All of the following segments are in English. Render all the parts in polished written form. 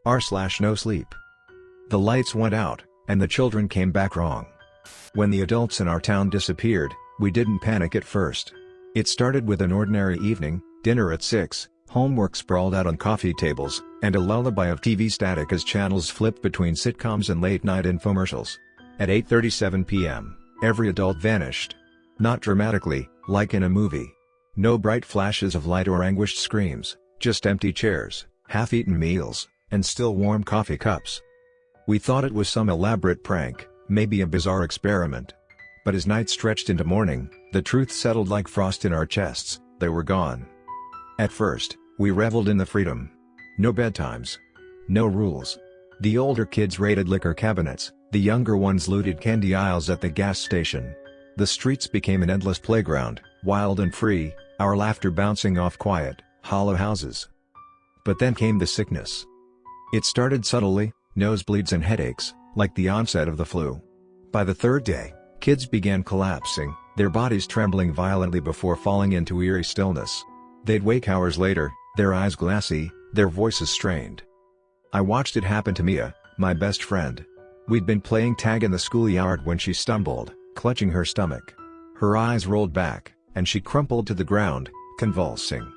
r/NoSleep. The lights went out, and the children came back wrong. When the adults in our town disappeared, we didn't panic at first. It started with an ordinary evening, dinner at 6, homework sprawled out on coffee tables, and a lullaby of TV static as channels flipped between sitcoms and late-night infomercials. At 8:37 p.m., every adult vanished. Not dramatically, like in a movie. No bright flashes of light or anguished screams, just empty chairs, half-eaten meals, and still warm coffee cups. We thought it was some elaborate prank, maybe a bizarre experiment. But as night stretched into morning, the truth settled like frost in our chests: they were gone. At first, we reveled in the freedom. No bedtimes. No rules. The older kids raided liquor cabinets, the younger ones looted candy aisles at the gas station. The streets became an endless playground, wild and free, our laughter bouncing off quiet, hollow houses. But then came the sickness. It started subtly, nosebleeds and headaches, like the onset of the flu. By the third day, kids began collapsing, their bodies trembling violently before falling into eerie stillness. They'd wake hours later, their eyes glassy, their voices strained. I watched it happen to Mia, my best friend. We'd been playing tag in the schoolyard when she stumbled, clutching her stomach. Her eyes rolled back, and she crumpled to the ground, convulsing.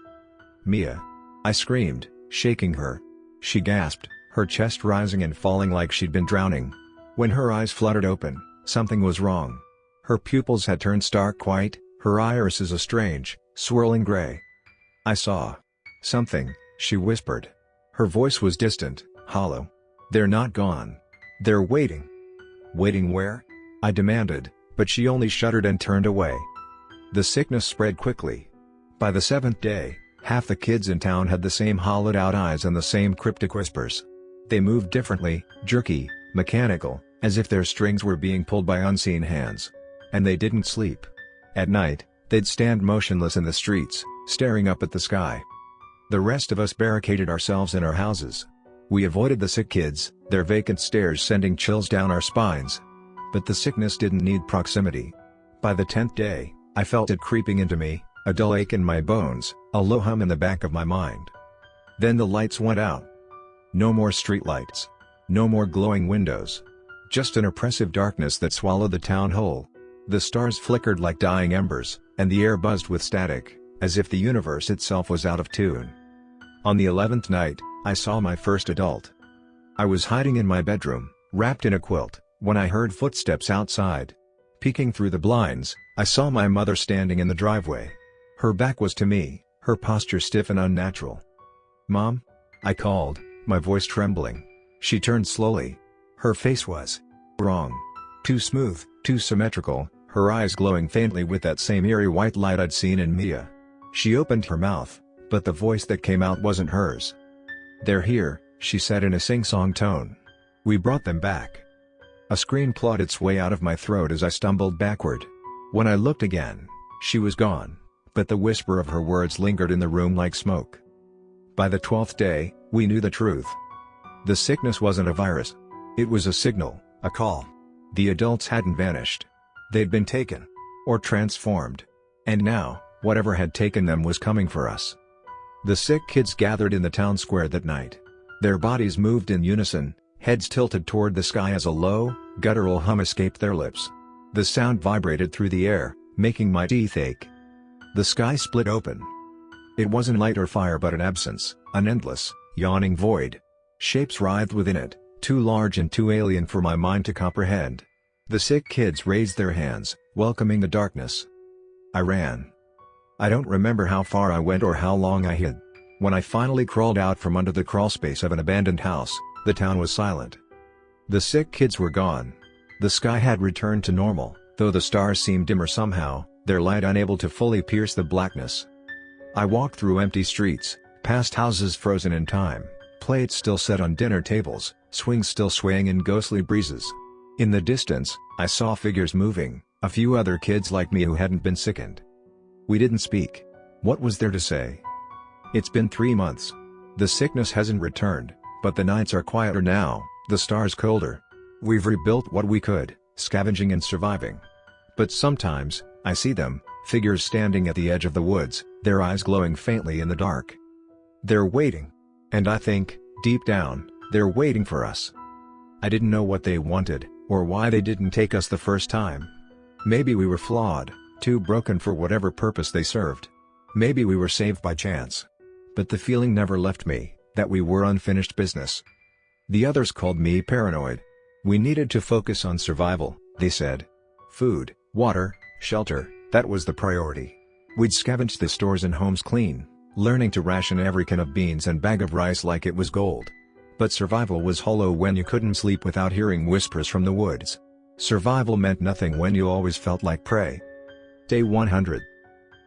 "Mia!" I screamed, shaking her. She gasped, her chest rising and falling like she'd been drowning. When her eyes fluttered open, something was wrong. Her pupils had turned stark white, her irises a strange, swirling gray. "I saw something," she whispered. Her voice was distant, hollow. "They're not gone. They're waiting." "Waiting where?" I demanded, but she only shuddered and turned away. The sickness spread quickly. By the 7th day, half the kids in town had the same hollowed-out eyes and the same cryptic whispers. They moved differently, jerky, mechanical, as if their strings were being pulled by unseen hands. And they didn't sleep. At night, they'd stand motionless in the streets, staring up at the sky. The rest of us barricaded ourselves in our houses. We avoided the sick kids, their vacant stares sending chills down our spines. But the sickness didn't need proximity. By the 10th day, I felt it creeping into me, a dull ache in my bones, a low hum in the back of my mind. Then the lights went out. No more streetlights. No more glowing windows. Just an oppressive darkness that swallowed the town whole. The stars flickered like dying embers, and the air buzzed with static, as if the universe itself was out of tune. On the 11th night, I saw my first adult. I was hiding in my bedroom, wrapped in a quilt, when I heard footsteps outside. Peeking through the blinds, I saw my mother standing in the driveway. Her back was to me, her posture stiff and unnatural. "Mom?" I called, my voice trembling. She turned slowly. Her face was wrong. Too smooth, too symmetrical, her eyes glowing faintly with that same eerie white light I'd seen in Mia. She opened her mouth, but the voice that came out wasn't hers. "They're here," she said in a sing-song tone. "We brought them back." A scream clawed its way out of my throat as I stumbled backward. When I looked again, she was gone, but the whisper of her words lingered in the room like smoke. By the 12th day, we knew the truth. The sickness wasn't a virus. It was a signal, a call. The adults hadn't vanished. They'd been taken. Or transformed. And now, whatever had taken them was coming for us. The sick kids gathered in the town square that night. Their bodies moved in unison, heads tilted toward the sky as a low, guttural hum escaped their lips. The sound vibrated through the air, making my teeth ache. The sky split open. It wasn't light or fire but an absence, an endless, yawning void. Shapes writhed within it, too large and too alien for my mind to comprehend. The sick kids raised their hands, welcoming the darkness. I ran. I don't remember how far I went or how long I hid. When I finally crawled out from under the crawlspace of an abandoned house, the town was silent. The sick kids were gone. The sky had returned to normal, though the stars seemed dimmer somehow, their light unable to fully pierce the blackness. I walked through empty streets, past houses frozen in time, plates still set on dinner tables, swings still swaying in ghostly breezes. In the distance, I saw figures moving, a few other kids like me who hadn't been sickened. We didn't speak. What was there to say? It's been 3 months. The sickness hasn't returned, but the nights are quieter now, the stars colder. We've rebuilt what we could, scavenging and surviving. But sometimes, I see them, figures standing at the edge of the woods, their eyes glowing faintly in the dark. They're waiting. And I think, deep down, They're waiting for us. I didn't know what they wanted, or why they didn't take us the first time. Maybe we were flawed, too broken for whatever purpose they served. Maybe we were saved by chance. But the feeling never left me, that we were unfinished business. The others called me paranoid. We needed to focus on survival, they said. Food, water, shelter, that was the priority. We'd scavenge the stores and homes clean, learning to ration every can of beans and bag of rice like it was gold. But survival was hollow when you couldn't sleep without hearing whispers from the woods. Survival meant nothing when you always felt like prey. Day 100.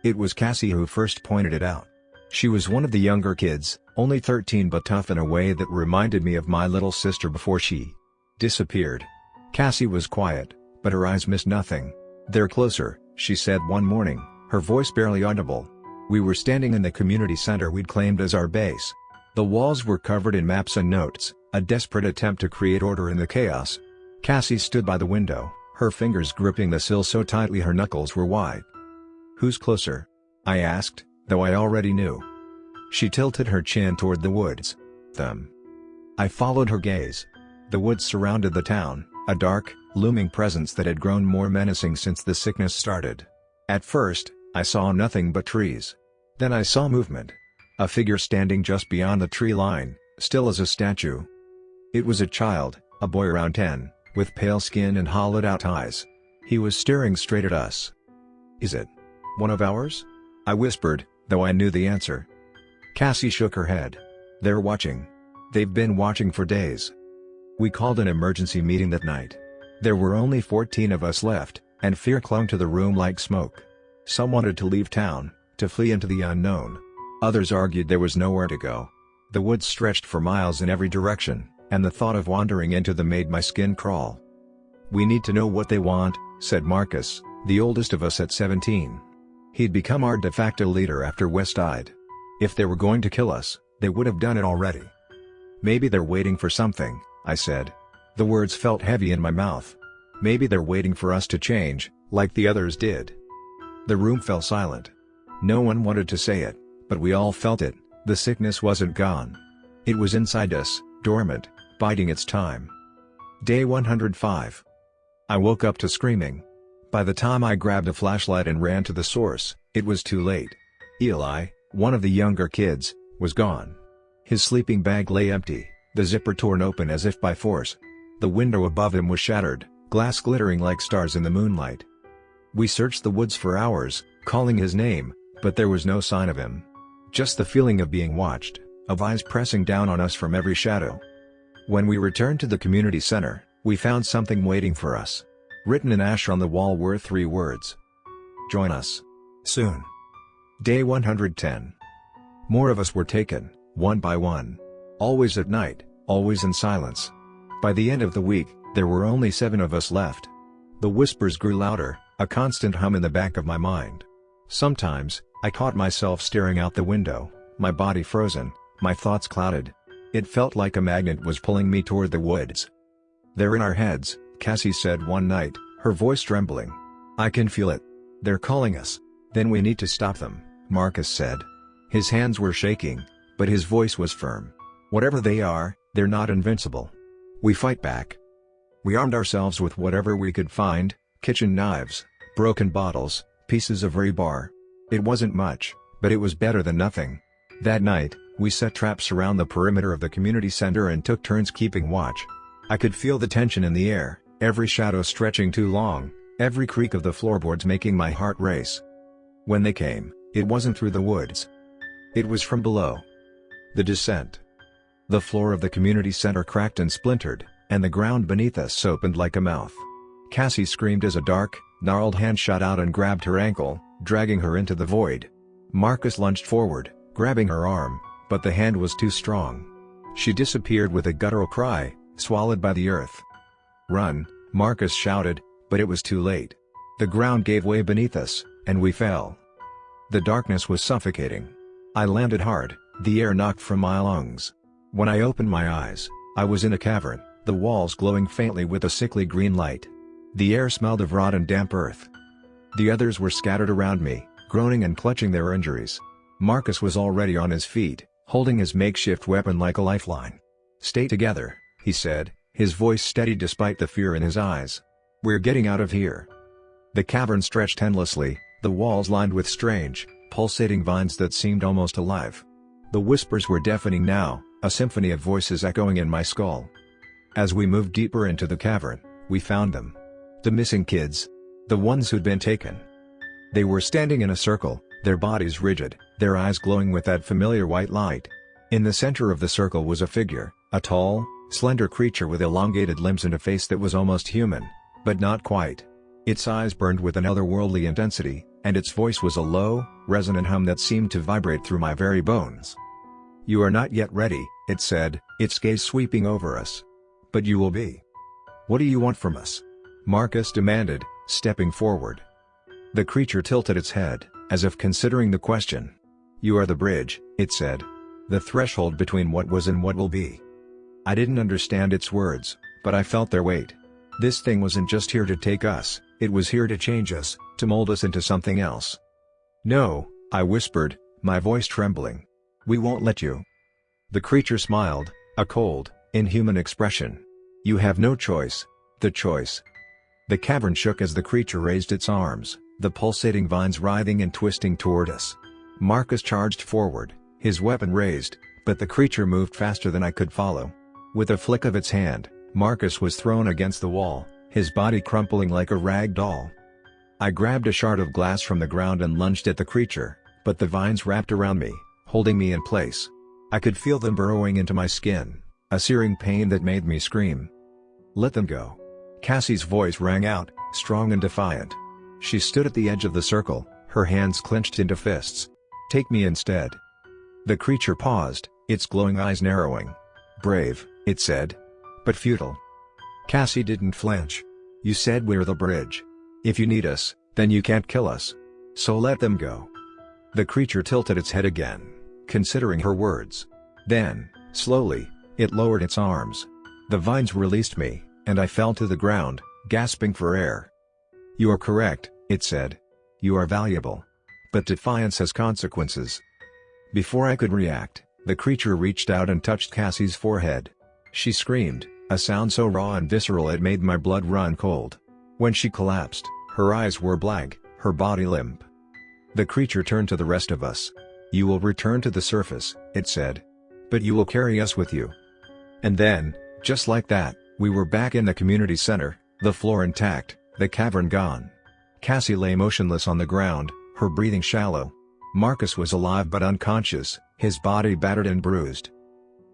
It was Cassie who first pointed it out. She was one of the younger kids, only 13 but tough in a way that reminded me of my little sister before she disappeared. Cassie was quiet, but her eyes missed nothing. "They're closer," she said one morning, her voice barely audible. We were standing in the community center we'd claimed as our base. The walls were covered in maps and notes, a desperate attempt to create order in the chaos. Cassie stood by the window, her fingers gripping the sill so tightly her knuckles were white. "Who's closer?" I asked, though I already knew. She tilted her chin toward the woods. "Them." I followed her gaze. The woods surrounded the town, a dark, looming presence that had grown more menacing since the sickness started. At first, I saw nothing but trees. Then I saw movement. A figure standing just beyond the tree line, still as a statue. It was a child, a boy around 10, with pale skin and hollowed-out eyes. He was staring straight at us. "Is it one of ours?" I whispered, though I knew the answer. Cassie shook her head. "They're watching. They've been watching for days." We called an emergency meeting that night. There were only 14 of us left, and fear clung to the room like smoke. Some wanted to leave town, to flee into the unknown. Others argued there was nowhere to go. The woods stretched for miles in every direction, and the thought of wandering into them made my skin crawl. "We need to know what they want," said Marcus, the oldest of us at 17. He'd become our de facto leader after Wes died. If they were going to kill us, they would have done it already. "Maybe they're waiting for something," I said. The words felt heavy in my mouth. Maybe they're waiting for us to change, like the others did. The room fell silent. No one wanted to say it, but we all felt it. The sickness wasn't gone. It was inside us, dormant, biding its time. Day 105. I woke up to screaming. By the time I grabbed a flashlight and ran to the source, it was too late. Eli, one of the younger kids, was gone. His sleeping bag lay empty, the zipper torn open as if by force. The window above him was shattered, glass glittering like stars in the moonlight. We searched the woods for hours, calling his name, but there was no sign of him. Just the feeling of being watched, of eyes pressing down on us from every shadow. When we returned to the community center, we found something waiting for us. Written in ash on the wall were 3 words. "Join us. Soon." Day 110. More of us were taken, one by one. Always at night, always in silence. By the end of the week, there were only 7 of us left. The whispers grew louder, a constant hum in the back of my mind. Sometimes, I caught myself staring out the window, my body frozen, my thoughts clouded. It felt like a magnet was pulling me toward the woods. "They're in our heads," Cassie said one night, her voice trembling. "I can feel it. They're calling us." "Then we need to stop them," Marcus said. His hands were shaking, but his voice was firm. "Whatever they are, they're not invincible. We fight back." We armed ourselves with whatever we could find, kitchen knives, broken bottles, pieces of rebar. It wasn't much, but it was better than nothing. That night, we set traps around the perimeter of the community center and took turns keeping watch. I could feel the tension in the air, every shadow stretching too long, every creak of the floorboards making my heart race. When they came, it wasn't through the woods. It was from below. The descent. The floor of the community center cracked and splintered, and the ground beneath us opened like a mouth. Cassie screamed as a dark, gnarled hand shot out and grabbed her ankle, dragging her into the void. Marcus lunged forward, grabbing her arm, but the hand was too strong. She disappeared with a guttural cry, swallowed by the earth. "Run," Marcus shouted, but it was too late. The ground gave way beneath us, and we fell. The darkness was suffocating. I landed hard, the air knocked from my lungs. When I opened my eyes, I was in a cavern, the walls glowing faintly with a sickly green light. The air smelled of rot and damp earth. The others were scattered around me, groaning and clutching their injuries. Marcus was already on his feet, holding his makeshift weapon like a lifeline. "Stay together," he said, his voice steady despite the fear in his eyes. "We're getting out of here." The cavern stretched endlessly, the walls lined with strange, pulsating vines that seemed almost alive. The whispers were deafening now, a symphony of voices echoing in my skull. As we moved deeper into the cavern, we found them. The missing kids. The ones who'd been taken. They were standing in a circle, their bodies rigid, their eyes glowing with that familiar white light. In the center of the circle was a figure, a tall, slender creature with elongated limbs and a face that was almost human, but not quite. Its eyes burned with an otherworldly intensity, and its voice was a low, resonant hum that seemed to vibrate through my very bones. "You are not yet ready," it said, its gaze sweeping over us. "But you will be." "What do you want from us?" Marcus demanded, stepping forward. The creature tilted its head, as if considering the question. "You are the bridge," it said. "The threshold between what was and what will be." I didn't understand its words, but I felt their weight. This thing wasn't just here to take us, it was here to change us, to mold us into something else. "No," I whispered, my voice trembling. "We won't let you." The creature smiled, a cold, inhuman expression. "You have no choice." The choice. The cavern shook as the creature raised its arms, the pulsating vines writhing and twisting toward us. Marcus charged forward, his weapon raised, but the creature moved faster than I could follow. With a flick of its hand, Marcus was thrown against the wall, his body crumpling like a rag doll. I grabbed a shard of glass from the ground and lunged at the creature, but the vines wrapped around me, holding me in place. I could feel them burrowing into my skin, a searing pain that made me scream. "Let them go." Cassie's voice rang out, strong and defiant. She stood at the edge of the circle, her hands clenched into fists. "Take me instead." The creature paused, its glowing eyes narrowing. "Brave," it said. "But futile." Cassie didn't flinch. "You said we're the bridge. If you need us, then you can't kill us. So let them go." The creature tilted its head again, considering her words. Then, slowly, it lowered its arms. The vines released me, and I fell to the ground, gasping for air. "You are correct," it said. "You are valuable. But defiance has consequences." Before I could react, the creature reached out and touched Cassie's forehead. She screamed, a sound so raw and visceral it made my blood run cold. When she collapsed, her eyes were blank, her body limp. The creature turned to the rest of us. "You will return to the surface," it said. "But you will carry us with you." And then, just like that, we were back in the community center, the floor intact, the cavern gone. Cassie lay motionless on the ground, her breathing shallow. Marcus was alive but unconscious, his body battered and bruised.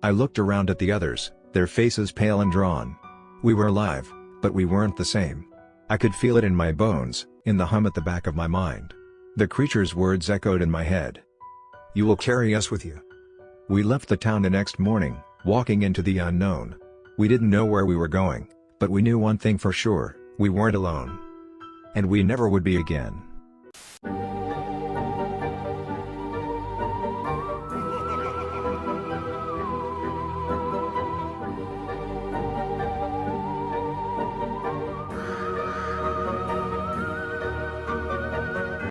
I looked around at the others, their faces pale and drawn. We were alive, but we weren't the same. I could feel it in my bones, in the hum at the back of my mind. The creature's words echoed in my head. "You will carry us with you." We left the town the next morning, walking into the unknown. We didn't know where we were going, but we knew one thing for sure, we weren't alone. And we never would be again.